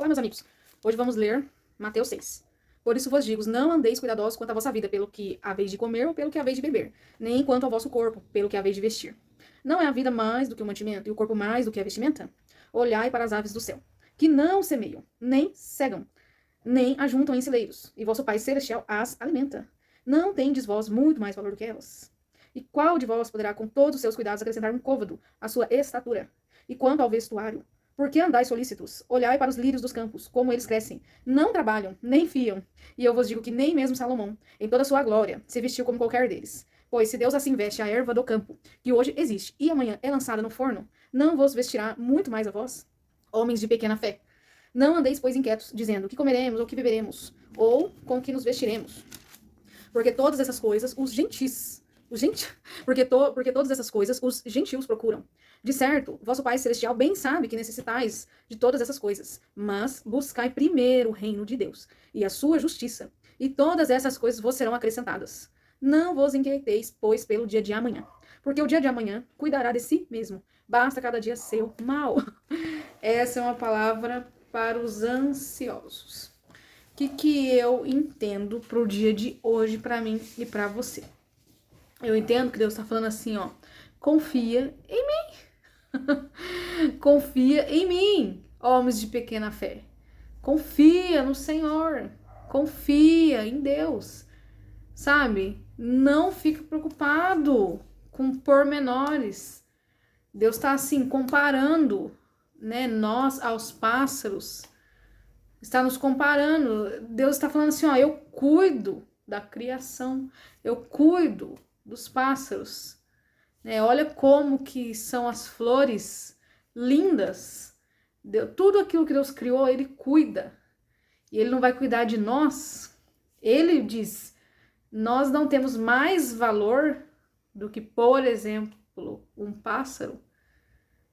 Olá, meus amigos. Hoje vamos ler Mateus 6. Por isso vos digo, não andeis cuidadosos quanto à vossa vida, pelo que haveis de comer ou pelo que haveis de beber, nem quanto ao vosso corpo, pelo que haveis de vestir. Não é a vida mais do que o mantimento, e o corpo mais do que a vestimenta? Olhai para as aves do céu, que não semeiam, nem cegam, nem ajuntam em celeiros, e vosso Pai Celestial as alimenta. Não tendes vós muito mais valor do que elas? E qual de vós poderá, com todos os seus cuidados, acrescentar um côvado à sua estatura? E quanto ao vestuário, por que andais solícitos? Olhai para os lírios dos campos, como eles crescem. Não trabalham, nem fiam. E eu vos digo que nem mesmo Salomão, em toda a sua glória, se vestiu como qualquer deles. Pois se Deus assim veste a erva do campo, que hoje existe e amanhã é lançada no forno, não vos vestirá muito mais a vós? Homens de pequena fé. Não andeis, pois, inquietos, dizendo que comeremos ou que beberemos, ou com que nos vestiremos. Porque todas essas coisas porque todas essas coisas os gentios procuram. De certo, vosso Pai Celestial bem sabe que necessitais de todas essas coisas, mas buscai primeiro o reino de Deus e a sua justiça, e todas essas coisas vos serão acrescentadas. Não vos inquieteis, pois, pelo dia de amanhã, porque o dia de amanhã cuidará de si mesmo. Basta cada dia seu mal. Essa é uma palavra para os ansiosos. O que eu entendo pro dia de hoje, para mim e para você? Eu entendo que Deus está falando assim, ó, confia em mim. Confia em mim, homens de pequena fé. Confia no Senhor. Confia em Deus. Sabe? Não fique preocupado com pormenores. Deus está assim comparando, né, nós aos pássaros. Está nos comparando. Deus está falando assim, ó, eu cuido da criação. Eu cuido dos pássaros. Olha como que são as flores lindas. Tudo aquilo que Deus criou, Ele cuida. E Ele não vai cuidar de nós. Ele diz, nós não temos mais valor do que, por exemplo, um pássaro.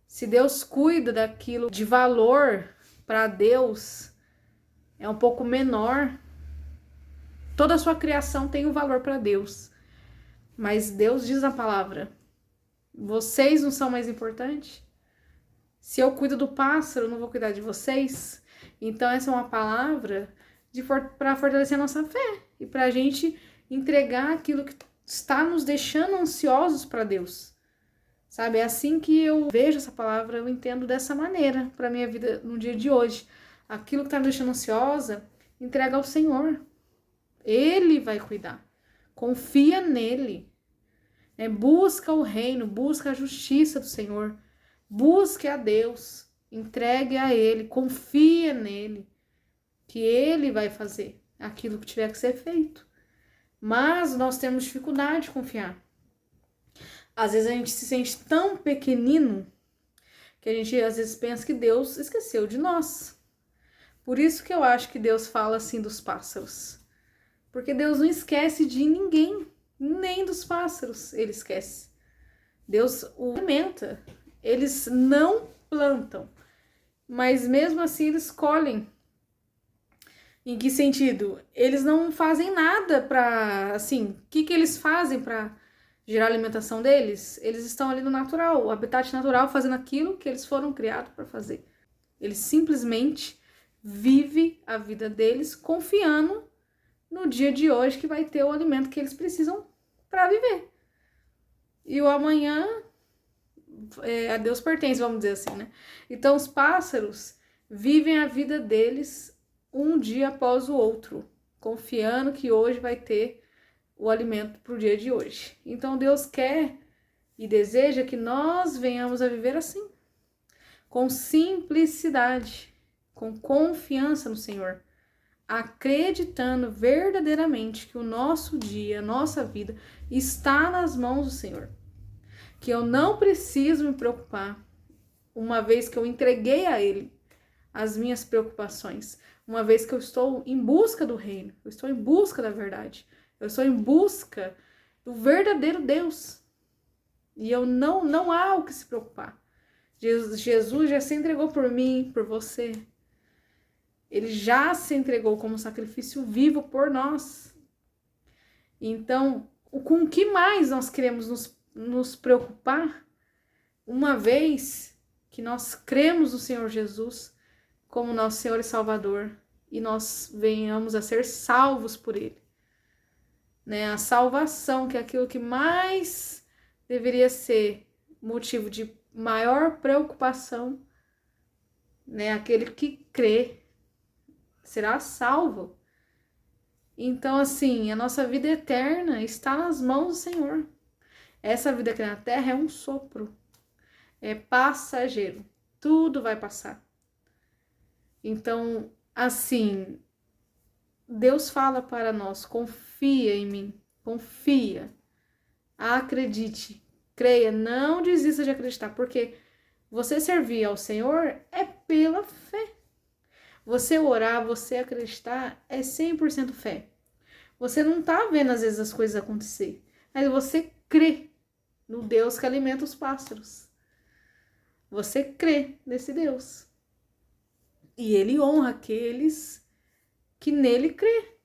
Se Deus cuida daquilo de valor para Deus, é um pouco menor. Toda a sua criação tem um valor para Deus. Mas Deus diz na palavra, vocês não são mais importantes? Se eu cuido do pássaro, eu não vou cuidar de vocês? Então essa é uma palavra para fortalecer a nossa fé e para a gente entregar aquilo que está nos deixando ansiosos para Deus. Sabe, é assim que eu vejo essa palavra, eu entendo dessa maneira para minha vida no dia de hoje. Aquilo que está me deixando ansiosa, entrega ao Senhor. Ele vai cuidar. Confia nele. Busca o reino, busca a justiça do Senhor. Busque a Deus. Entregue a Ele. Confia nele. Que Ele vai fazer aquilo que tiver que ser feito. Mas nós temos dificuldade de confiar. Às vezes a gente se sente tão pequenino que a gente às vezes pensa que Deus esqueceu de nós. Por isso que eu acho que Deus fala assim dos pássaros. Porque Deus não esquece de ninguém, nem dos pássaros ele esquece. Deus o alimenta. Eles não plantam, mas mesmo assim eles colhem. Em que sentido? Eles não fazem nada para, assim, o que eles fazem para gerar a alimentação deles? Eles estão ali no natural, o habitat natural, fazendo aquilo que eles foram criados para fazer. Eles simplesmente vivem a vida deles confiando no dia de hoje que vai ter o alimento que eles precisam para viver. E o amanhã a Deus pertence, vamos dizer assim, né? Então os pássaros vivem a vida deles um dia após o outro, confiando que hoje vai ter o alimento para o dia de hoje. Então Deus quer e deseja que nós venhamos a viver assim, com simplicidade, com confiança no Senhor, acreditando verdadeiramente que o nosso dia, a nossa vida está nas mãos do Senhor. Que eu não preciso me preocupar, uma vez que eu entreguei a Ele as minhas preocupações, uma vez que eu estou em busca do reino, eu estou em busca da verdade, eu estou em busca do verdadeiro Deus. E eu não há o que se preocupar. Jesus já se entregou por mim, por você. Ele já se entregou como sacrifício vivo por nós. Então, com o que mais nós queremos nos preocupar, uma vez que nós cremos no Senhor Jesus, como nosso Senhor e Salvador e nós venhamos a ser salvos por Ele. Né? A salvação, que é aquilo que mais deveria ser motivo de maior preocupação, né? Aquele que crê será salvo. Então, assim, a nossa vida eterna está nas mãos do Senhor. Essa vida aqui na terra é um sopro, é passageiro, tudo vai passar. Então, assim, Deus fala para nós: confia em mim, confia, acredite, creia, não desista de acreditar, porque você servir ao Senhor é pela fé. Você orar, você acreditar é 100% fé. Você não tá vendo às vezes as coisas acontecer, mas você crê no Deus que alimenta os pássaros. Você crê nesse Deus. E Ele honra aqueles que nele crê.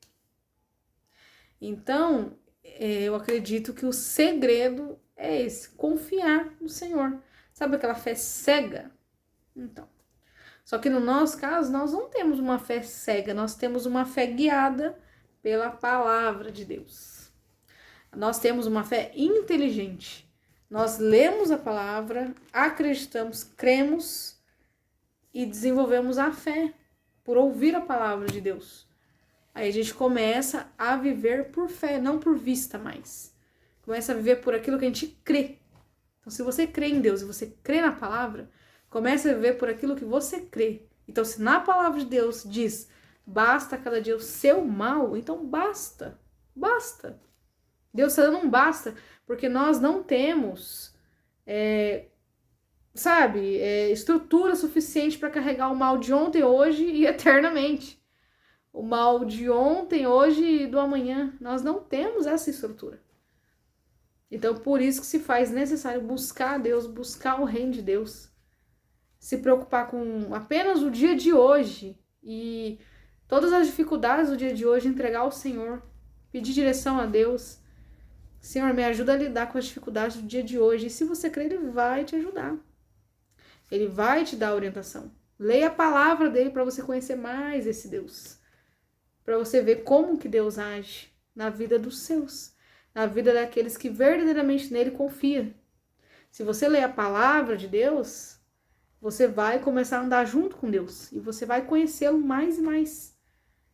Então, eu acredito que o segredo é esse, confiar no Senhor. Sabe aquela fé cega? Então, só que no nosso caso, nós não temos uma fé cega, nós temos uma fé guiada pela palavra de Deus. Nós temos uma fé inteligente. Nós lemos a palavra, acreditamos, cremos e desenvolvemos a fé por ouvir a palavra de Deus. Aí a gente começa a viver por fé, não por vista mais. Começa a viver por aquilo que a gente crê. Então, se você crê em Deus e você crê na palavra, comece a viver por aquilo que você crê. Então, se na palavra de Deus diz, basta cada dia o seu mal, então basta. Basta. Deus está dando um basta, porque nós não temos, estrutura suficiente para carregar o mal de ontem, hoje e eternamente. O mal de ontem, hoje e do amanhã. Nós não temos essa estrutura. Então, por isso que se faz necessário buscar a Deus, buscar o reino de Deus. Se preocupar com apenas o dia de hoje e todas as dificuldades do dia de hoje, entregar ao Senhor, pedir direção a Deus. Senhor, me ajuda a lidar com as dificuldades do dia de hoje. E se você crer, Ele vai te ajudar. Ele vai te dar orientação. Leia a palavra dele para você conhecer mais esse Deus. Para você ver como que Deus age na vida dos seus. Na vida daqueles que verdadeiramente nele confiam. Se você ler a palavra de Deus, você vai começar a andar junto com Deus. E você vai conhecê-lo mais e mais.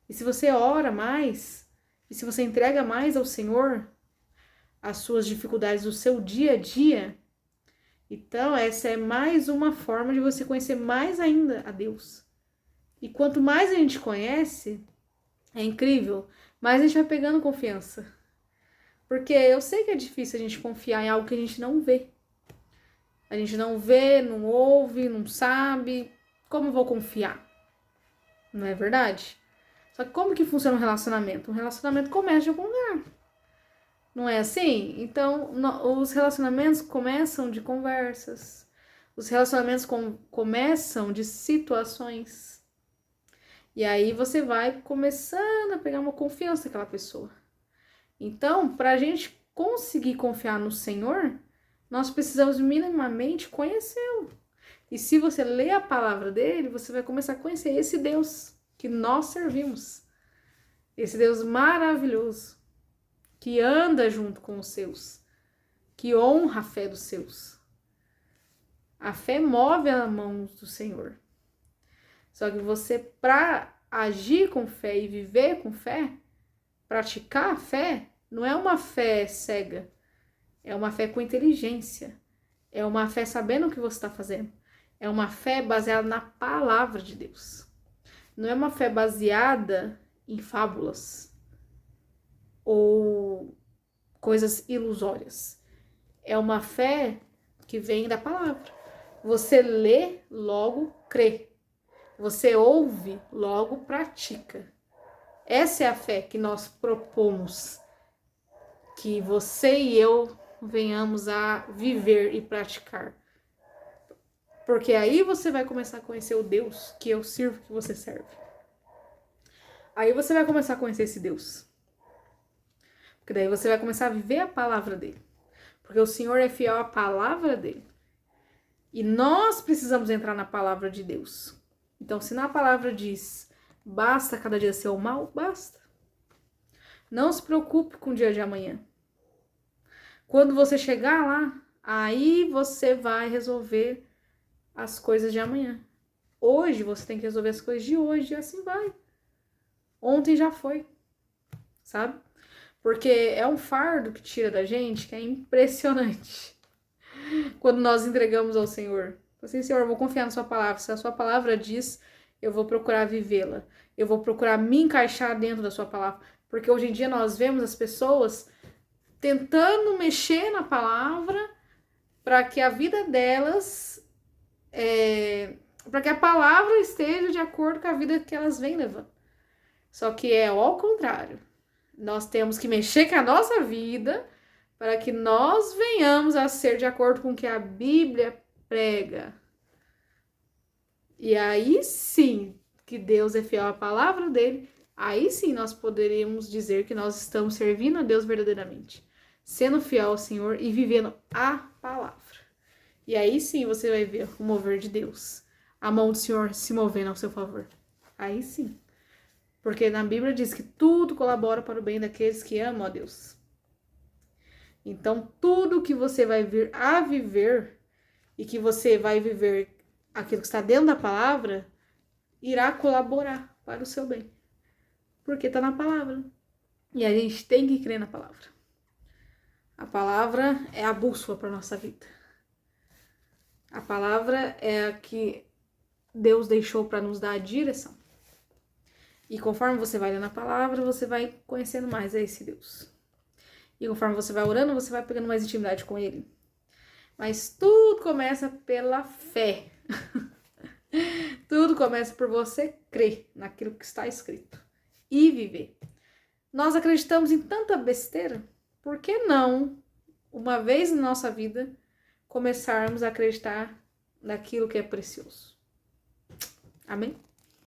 E se você ora mais, e se você entrega mais ao Senhor as suas dificuldades do seu dia a dia, então essa é mais uma forma de você conhecer mais ainda a Deus. E quanto mais a gente conhece, é incrível, mais a gente vai pegando confiança. Porque eu sei que é difícil a gente confiar em algo que a gente não vê. A gente não vê, não ouve, não sabe. Como eu vou confiar? Não é verdade? Só que como que funciona um relacionamento? Um relacionamento começa de algum lugar. Não é assim? Então, os relacionamentos começam de conversas. Os relacionamentos começam de situações. E aí você vai começando a pegar uma confiança naquela pessoa. Então, para a gente conseguir confiar no Senhor, nós precisamos minimamente conhecê-lo. E se você ler a palavra dele, você vai começar a conhecer esse Deus que nós servimos. Esse Deus maravilhoso, que anda junto com os seus, que honra a fé dos seus. A fé move as mãos do Senhor. Só que você, para agir com fé e viver com fé, praticar a fé, não é uma fé cega, é uma fé com inteligência, é uma fé sabendo o que você está fazendo, é uma fé baseada na palavra de Deus. Não é uma fé baseada em fábulas ou coisas ilusórias. É uma fé que vem da palavra. Você lê, logo crê. Você ouve, logo pratica. Essa é a fé que nós propomos que você e eu venhamos a viver e praticar. Porque aí você vai começar a conhecer o Deus que eu sirvo, que você serve. Aí você vai começar a conhecer esse Deus. Porque daí você vai começar a viver a palavra dele. Porque o Senhor é fiel à palavra dele. E nós precisamos entrar na palavra de Deus. Então, se na palavra diz, basta cada dia ser o mal, basta. Não se preocupe com o dia de amanhã. Quando você chegar lá, aí você vai resolver as coisas de amanhã. Hoje você tem que resolver as coisas de hoje e assim vai. Ontem já foi, sabe? Porque é um fardo que tira da gente que é impressionante. Quando nós entregamos ao Senhor. Assim, Senhor, eu vou confiar na sua palavra. Se a sua palavra diz, eu vou procurar vivê-la. Eu vou procurar me encaixar dentro da sua palavra. Porque hoje em dia nós vemos as pessoas tentando mexer na palavra para que a vida delas, para que a palavra esteja de acordo com a vida que elas vêm levando. Só que é ao contrário. Nós temos que mexer com a nossa vida para que nós venhamos a ser de acordo com o que a Bíblia prega. E aí sim, que Deus é fiel à palavra dele, aí sim nós poderíamos dizer que nós estamos servindo a Deus verdadeiramente, sendo fiel ao Senhor e vivendo a palavra. E aí sim você vai ver o mover de Deus, a mão do Senhor se movendo ao seu favor. Aí sim. Porque na Bíblia diz que tudo colabora para o bem daqueles que amam a Deus. Então, tudo que você vai vir a viver e que você vai viver aquilo que está dentro da palavra, irá colaborar para o seu bem. Porque está na palavra. E a gente tem que crer na palavra. A palavra é a bússola para a nossa vida. A palavra é a que Deus deixou para nos dar a direção. E conforme você vai lendo a palavra, você vai conhecendo mais a esse Deus. E conforme você vai orando, você vai pegando mais intimidade com ele. Mas tudo começa pela fé. Tudo começa por você crer naquilo que está escrito e viver. Nós acreditamos em tanta besteira, por que não, uma vez na nossa vida, começarmos a acreditar naquilo que é precioso? Amém?